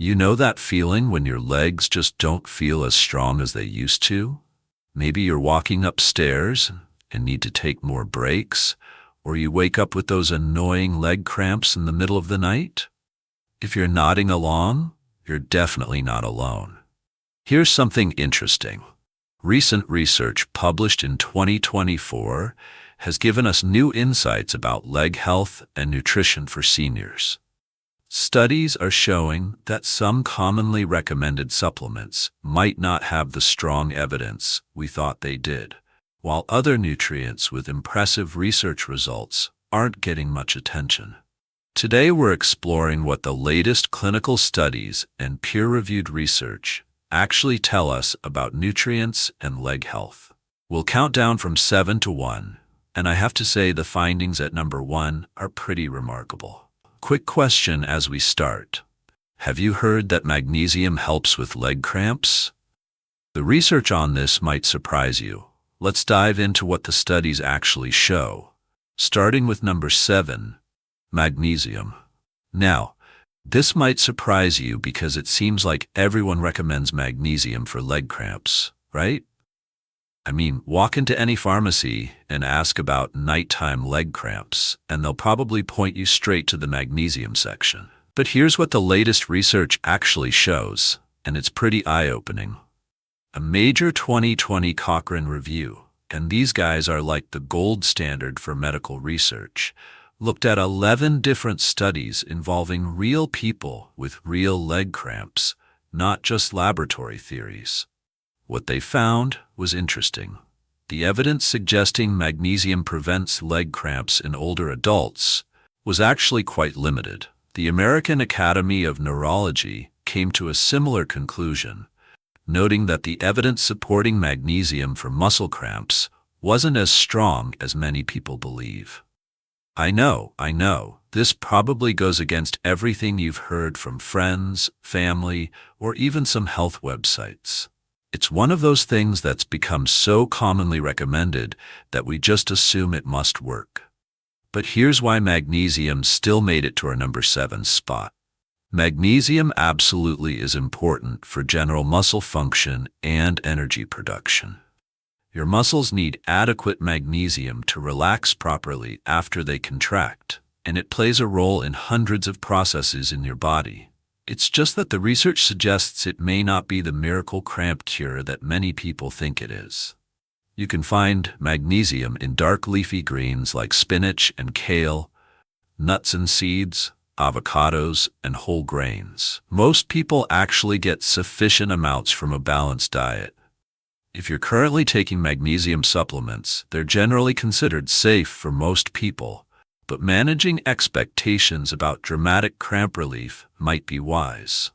You know that feeling when your legs just don't feel as strong as they used to? Maybe you're walking upstairs and need to take more breaks, or you wake up with those annoying leg cramps in the middle of the night. If you're nodding along, you're definitely not alone. Here's something interesting. Recent research published in 2024 has given us new insights about leg health and nutrition for seniors. Studies are showing that some commonly recommended supplements might not have the strong evidence we thought they did, while other nutrients with impressive research results aren't getting much attention. Today we're exploring what the latest clinical studies and peer-reviewed research actually tell us about nutrients and leg health. We'll count down from 7 to 1, and I have to say the findings at number 1 are pretty remarkable. Quick question as we start. Have you heard that magnesium helps with leg cramps? The research on this might surprise you. Let's dive into what the studies actually show. Starting with number 7, magnesium. Now, this might surprise you because it seems like everyone recommends magnesium for leg cramps, right? I mean, walk into any pharmacy and ask about nighttime leg cramps, and they'll probably point you straight to the magnesium section. But here's what the latest research actually shows, and it's pretty eye-opening. A major 2020 Cochrane review, and these guys are like the gold standard for medical research, looked at 11 different studies involving real people with real leg cramps, not just laboratory theories. What they found was interesting. The evidence suggesting magnesium prevents leg cramps in older adults was actually quite limited. The American Academy of Neurology came to a similar conclusion, noting that the evidence supporting magnesium for muscle cramps wasn't as strong as many people believe. I know, this probably goes against everything you've heard from friends, family, or even some health websites. It's one of those things that's become so commonly recommended that we just assume it must work. But here's why magnesium still made it to our number 7 spot. Magnesium absolutely is important for general muscle function and energy production. Your muscles need adequate magnesium to relax properly after they contract, and it plays a role in hundreds of processes in your body. It's just that the research suggests it may not be the miracle cramp cure that many people think it is. You can find magnesium in dark leafy greens like spinach and kale, nuts and seeds, avocados, and whole grains. Most people actually get sufficient amounts from a balanced diet. If you're currently taking magnesium supplements, they're generally considered safe for most people, but managing expectations about dramatic cramp relief might be wise.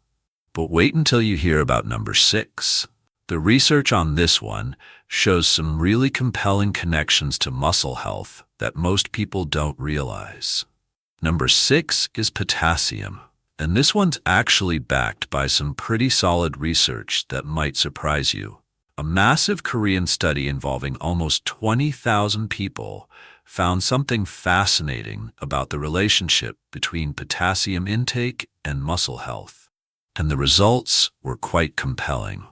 But wait until you hear about number 6. The research on this one shows some really compelling connections to muscle health that most people don't realize. Number 6 is potassium, and this one's actually backed by some pretty solid research that might surprise you. A massive Korean study involving almost 20,000 people found something fascinating about the relationship between potassium intake and muscle health, and the results were quite compelling.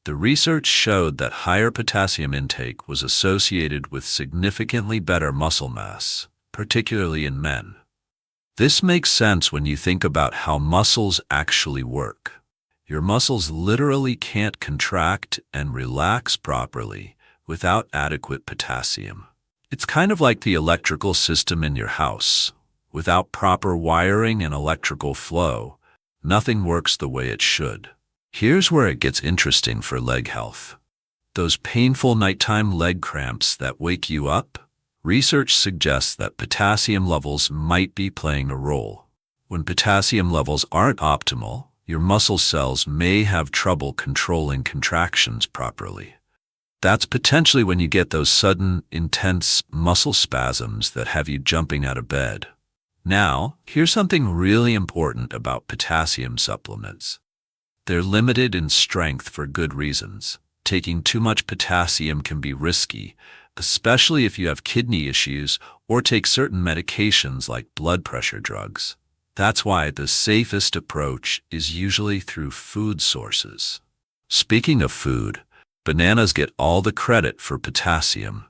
The research showed that higher potassium intake was associated with significantly better muscle mass, particularly in men. This makes sense when you think about how muscles actually work. Your muscles literally can't contract and relax properly without adequate potassium. It's kind of like the electrical system in your house. Without proper wiring and electrical flow, nothing works the way it should. Here's where it gets interesting for leg health. Those painful nighttime leg cramps that wake you up, research suggests that potassium levels might be playing a role. When potassium levels aren't optimal, your muscle cells may have trouble controlling contractions properly. That's potentially when you get those sudden, intense muscle spasms that have you jumping out of bed. Now, here's something really important about potassium supplements. They're limited in strength for good reasons. Taking too much potassium can be risky, especially if you have kidney issues or take certain medications like blood pressure drugs. That's why the safest approach is usually through food sources. Speaking of food, bananas get all the credit for potassium,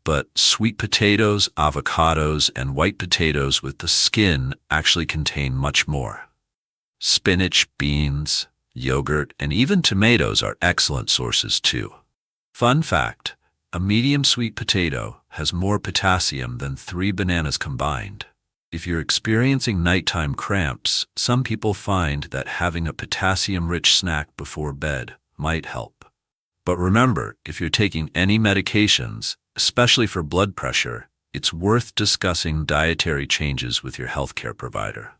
but sweet potatoes, avocados, and white potatoes with the skin actually contain much more. Spinach, beans, yogurt, and even tomatoes are excellent sources too. Fun fact, a medium sweet potato has more potassium than 3 bananas combined. If you're experiencing nighttime cramps, some people find that having a potassium-rich snack before bed might help. But remember, if you're taking any medications, especially for blood pressure, it's worth discussing dietary changes with your healthcare provider.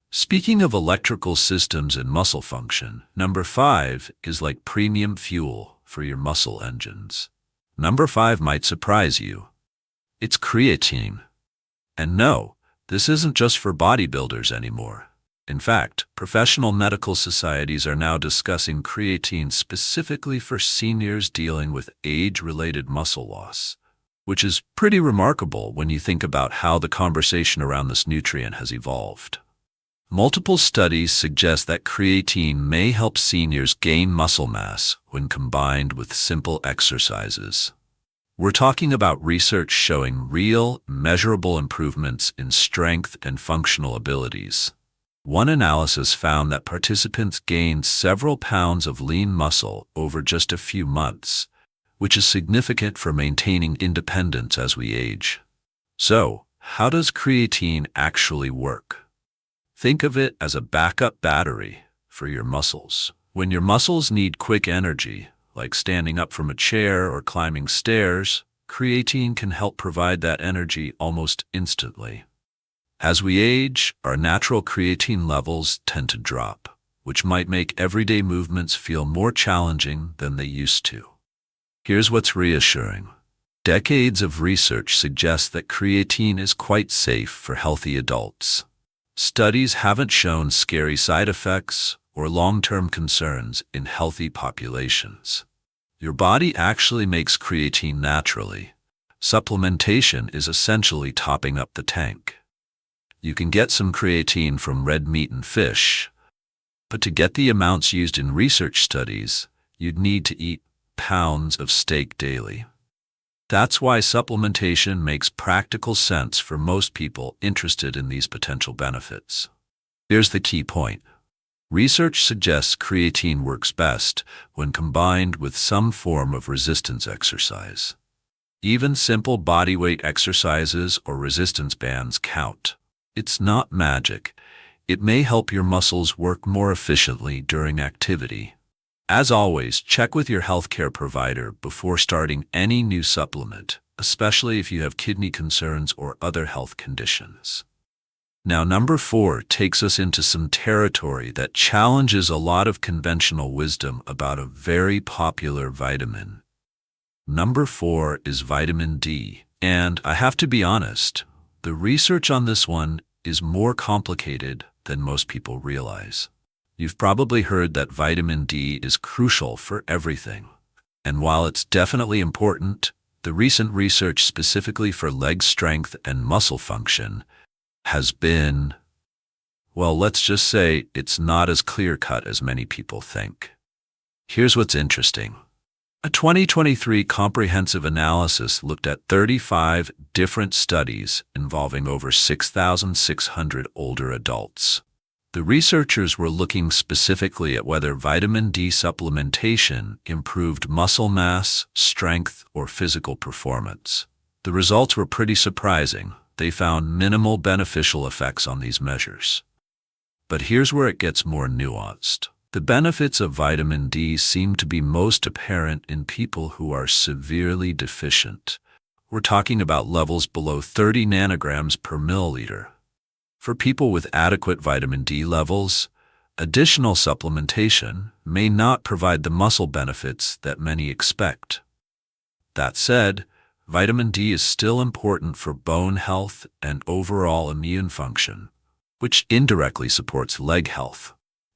Speaking of electrical systems and muscle function, number 5 is like premium fuel for your muscle engines. Number 5 might surprise you. It's creatine. And no, this isn't just for bodybuilders anymore. In fact, professional medical societies are now discussing creatine specifically for seniors dealing with age-related muscle loss, which is pretty remarkable when you think about how the conversation around this nutrient has evolved. Multiple studies suggest that creatine may help seniors gain muscle mass when combined with simple exercises. We're talking about research showing real, measurable improvements in strength and functional abilities. One analysis found that participants gained several pounds of lean muscle over just a few months, which is significant for maintaining independence as we age. So, how does creatine actually work? Think of it as a backup battery for your muscles. When your muscles need quick energy, like standing up from a chair or climbing stairs, creatine can help provide that energy almost instantly. As we age, our natural creatine levels tend to drop, which might make everyday movements feel more challenging than they used to. Here's what's reassuring. Decades of research suggest that creatine is quite safe for healthy adults. Studies haven't shown scary side effects or long-term concerns in healthy populations. Your body actually makes creatine naturally. Supplementation is essentially topping up the tank. You can get some creatine from red meat and fish, but to get the amounts used in research studies, you'd need to eat pounds of steak daily. That's why supplementation makes practical sense for most people interested in these potential benefits. Here's the key point. Research suggests creatine works best when combined with some form of resistance exercise. Even simple bodyweight exercises or resistance bands count. It's not magic. It may help your muscles work more efficiently during activity. As always, check with your healthcare provider before starting any new supplement, especially if you have kidney concerns or other health conditions. Now, number 4 takes us into some territory that challenges a lot of conventional wisdom about a very popular vitamin. Number 4 is vitamin D, and I have to be honest, the research on this one is more complicated than most people realize. You've probably heard that vitamin D is crucial for everything. And while it's definitely important, the recent research specifically for leg strength and muscle function has been, well, let's just say it's not as clear-cut as many people think. Here's what's interesting. A 2023 comprehensive analysis looked at 35 different studies involving over 6,600 older adults. The researchers were looking specifically at whether vitamin D supplementation improved muscle mass, strength, or physical performance. The results were pretty surprising. They found minimal beneficial effects on these measures. But here's where it gets more nuanced. The benefits of vitamin D seem to be most apparent in people who are severely deficient. We're talking about levels below 30 nanograms per milliliter. For people with adequate vitamin D levels, additional supplementation may not provide the muscle benefits that many expect. That said, vitamin D is still important for bone health and overall immune function, which indirectly supports leg health.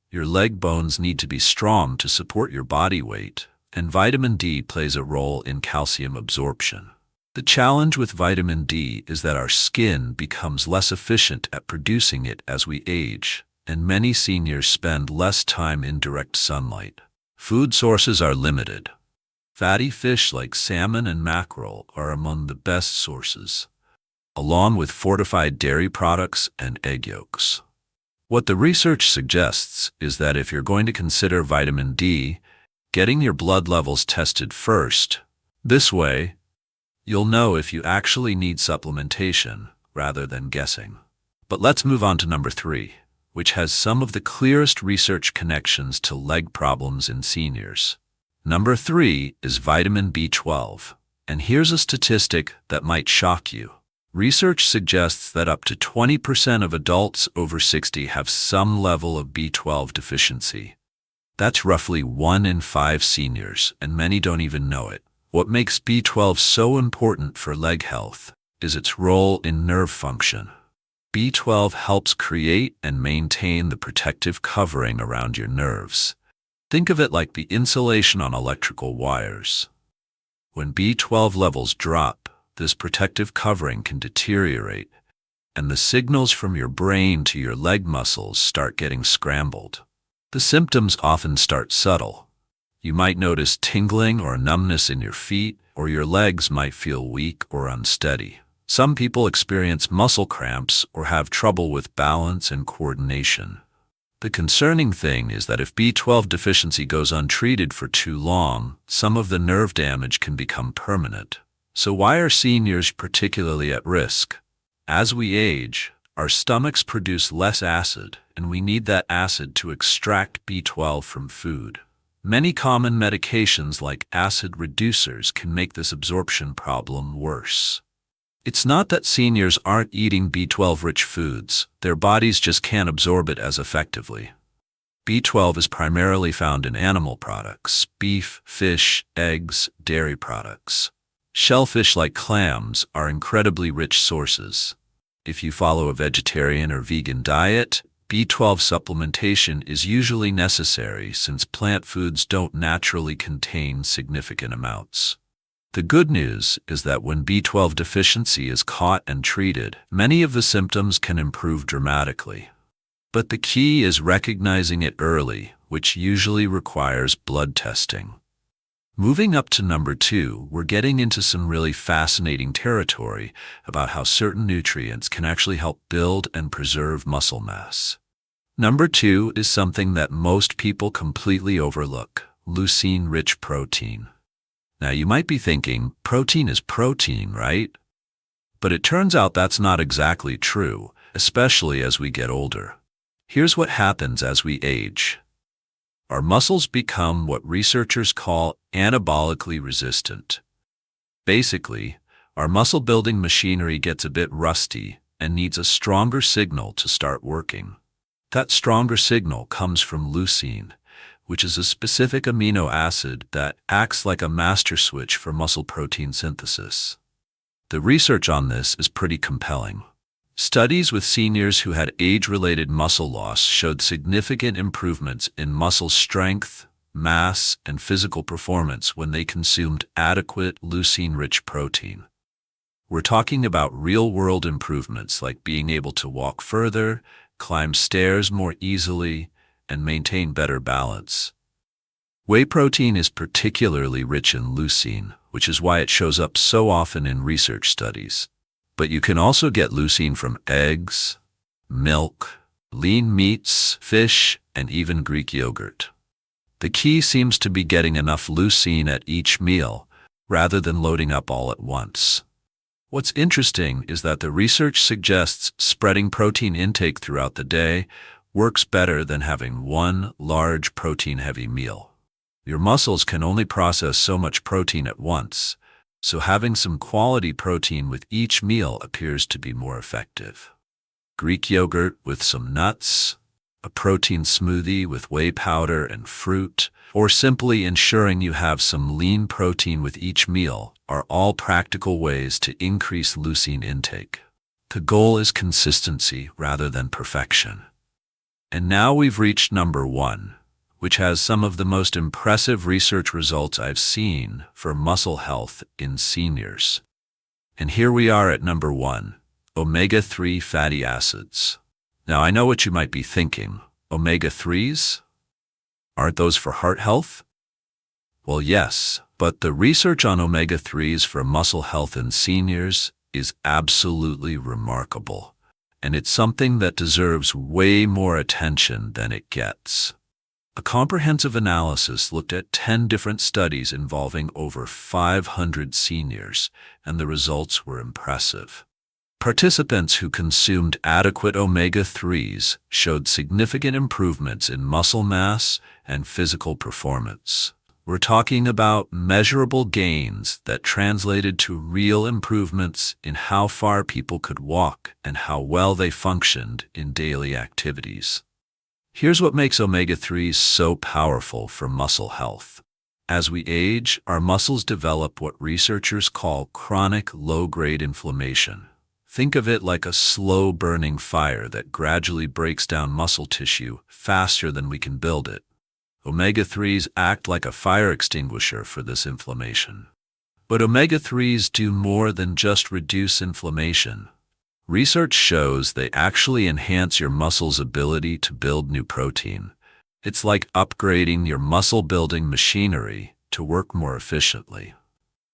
Your leg bones need to be strong to support your body weight, and vitamin D plays a role in calcium absorption. The challenge with vitamin D is that our skin becomes less efficient at producing it as we age, and many seniors spend less time in direct sunlight. Food sources are limited. Fatty fish like salmon and mackerel are among the best sources, along with fortified dairy products and egg yolks. What the research suggests is that if you're going to consider vitamin D, getting your blood levels tested first. This way, you'll know if you actually need supplementation rather than guessing. But let's move on to number 3, which has some of the clearest research connections to leg problems in seniors. Number 3 is vitamin B12. And here's a statistic that might shock you. Research suggests that up to 20% of adults over 60 have some level of B12 deficiency. That's roughly 1 in 5 seniors, and many don't even know it. What makes B12 so important for leg health is its role in nerve function. B12 helps create and maintain the protective covering around your nerves. Think of it like the insulation on electrical wires. When B12 levels drop, this protective covering can deteriorate, and the signals from your brain to your leg muscles start getting scrambled. The symptoms often start subtle. You might notice tingling or numbness in your feet, or your legs might feel weak or unsteady. Some people experience muscle cramps or have trouble with balance and coordination. The concerning thing is that if B12 deficiency goes untreated for too long, some of the nerve damage can become permanent. So why are seniors particularly at risk? As we age, our stomachs produce less acid, and we need that acid to extract B12 from food. Many common medications like acid reducers can make this absorption problem worse. It's not that seniors aren't eating B12-rich foods, their bodies just can't absorb it as effectively. B12 is primarily found in animal products, beef, fish, eggs, dairy products. Shellfish like clams are incredibly rich sources. If you follow a vegetarian or vegan diet, B12 supplementation is usually necessary since plant foods don't naturally contain significant amounts. The good news is that when B12 deficiency is caught and treated, many of the symptoms can improve dramatically. But the key is recognizing it early, which usually requires blood testing. Moving up to number 2, we're getting into some really fascinating territory about how certain nutrients can actually help build and preserve muscle mass. Number 2 is something that most people completely overlook: leucine-rich protein. Now you might be thinking, protein is protein, right? But it turns out that's not exactly true, especially as we get older. Here's what happens as we age. Our muscles become what researchers call anabolically resistant. Basically, our muscle-building machinery gets a bit rusty and needs a stronger signal to start working. That stronger signal comes from leucine, which is a specific amino acid that acts like a master switch for muscle protein synthesis. The research on this is pretty compelling. Studies with seniors who had age-related muscle loss showed significant improvements in muscle strength, mass, and physical performance when they consumed adequate leucine-rich protein. We're talking about real-world improvements like being able to walk further, climb stairs more easily, and maintain better balance. Whey protein is particularly rich in leucine, which is why it shows up so often in research studies. But you can also get leucine from eggs, milk, lean meats, fish, and even Greek yogurt. The key seems to be getting enough leucine at each meal, rather than loading up all at once. What's interesting is that the research suggests spreading protein intake throughout the day works better than having one large protein-heavy meal. Your muscles can only process so much protein at once, so having some quality protein with each meal appears to be more effective. Greek yogurt with some nuts, a protein smoothie with whey powder and fruit, or simply ensuring you have some lean protein with each meal are all practical ways to increase leucine intake. The goal is consistency rather than perfection. And now we've reached number 1, which has some of the most impressive research results I've seen for muscle health in seniors. And here we are at number 1, omega-3 fatty acids. Now, I know what you might be thinking. Omega-3s? Aren't those for heart health? Well, yes, but the research on omega-3s for muscle health in seniors is absolutely remarkable, and it's something that deserves way more attention than it gets. A comprehensive analysis looked at 10 different studies involving over 500 seniors, and the results were impressive. Participants who consumed adequate omega-3s showed significant improvements in muscle mass and physical performance. We're talking about measurable gains that translated to real improvements in how far people could walk and how well they functioned in daily activities. Here's what makes omega-3s so powerful for muscle health. As we age, our muscles develop what researchers call chronic low-grade inflammation. Think of it like a slow-burning fire that gradually breaks down muscle tissue faster than we can build it. Omega-3s act like a fire extinguisher for this inflammation. But omega-3s do more than just reduce inflammation. Research shows they actually enhance your muscle's ability to build new protein. It's like upgrading your muscle-building machinery to work more efficiently.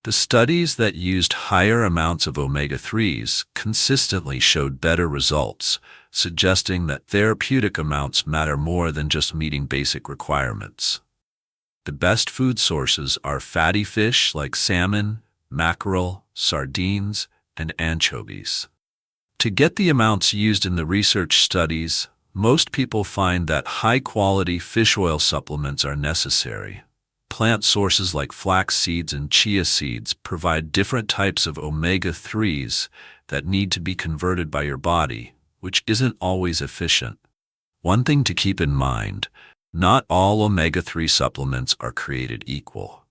The studies that used higher amounts of omega-3s consistently showed better results, suggesting that therapeutic amounts matter more than just meeting basic requirements. The best food sources are fatty fish like salmon, mackerel, sardines, and anchovies. To get the amounts used in the research studies, most people find that high-quality fish oil supplements are necessary. Plant sources like flax seeds and chia seeds provide different types of omega-3s that need to be converted by your body, which isn't always efficient. One thing to keep in mind, not all omega-3 supplements are created equal.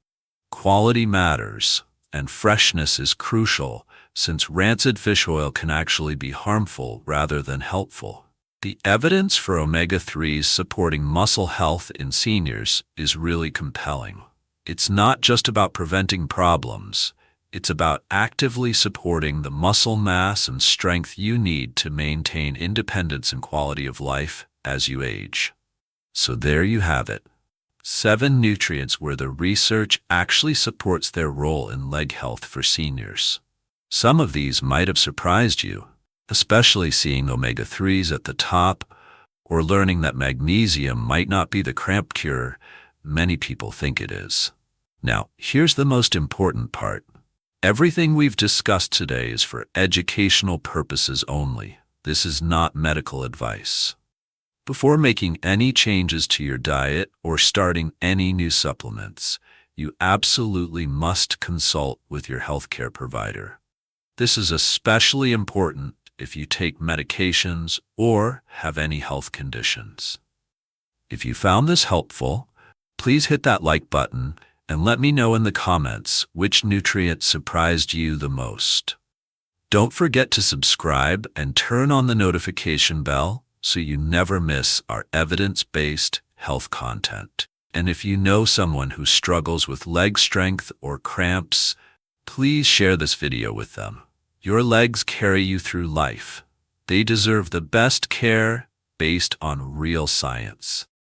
Quality matters, and freshness is crucial, since rancid fish oil can actually be harmful rather than helpful. The evidence for omega-3s supporting muscle health in seniors is really compelling. It's not just about preventing problems, it's about actively supporting the muscle mass and strength you need to maintain independence and quality of life as you age. So there you have it. 7 nutrients where the research actually supports their role in leg health for seniors. Some of these might have surprised you, especially seeing omega-3s at the top, or learning that magnesium might not be the cramp cure many people think it is. Now, here's the most important part. Everything we've discussed today is for educational purposes only. This is not medical advice. Before making any changes to your diet or starting any new supplements, you absolutely must consult with your healthcare provider. This is especially important if you take medications or have any health conditions. If you found this helpful, please hit that like button and let me know in the comments which nutrient surprised you the most. Don't forget to subscribe and turn on the notification bell so you never miss our evidence-based health content. And if you know someone who struggles with leg strength or cramps, please share this video with them. Your legs carry you through life. They deserve the best care based on real science.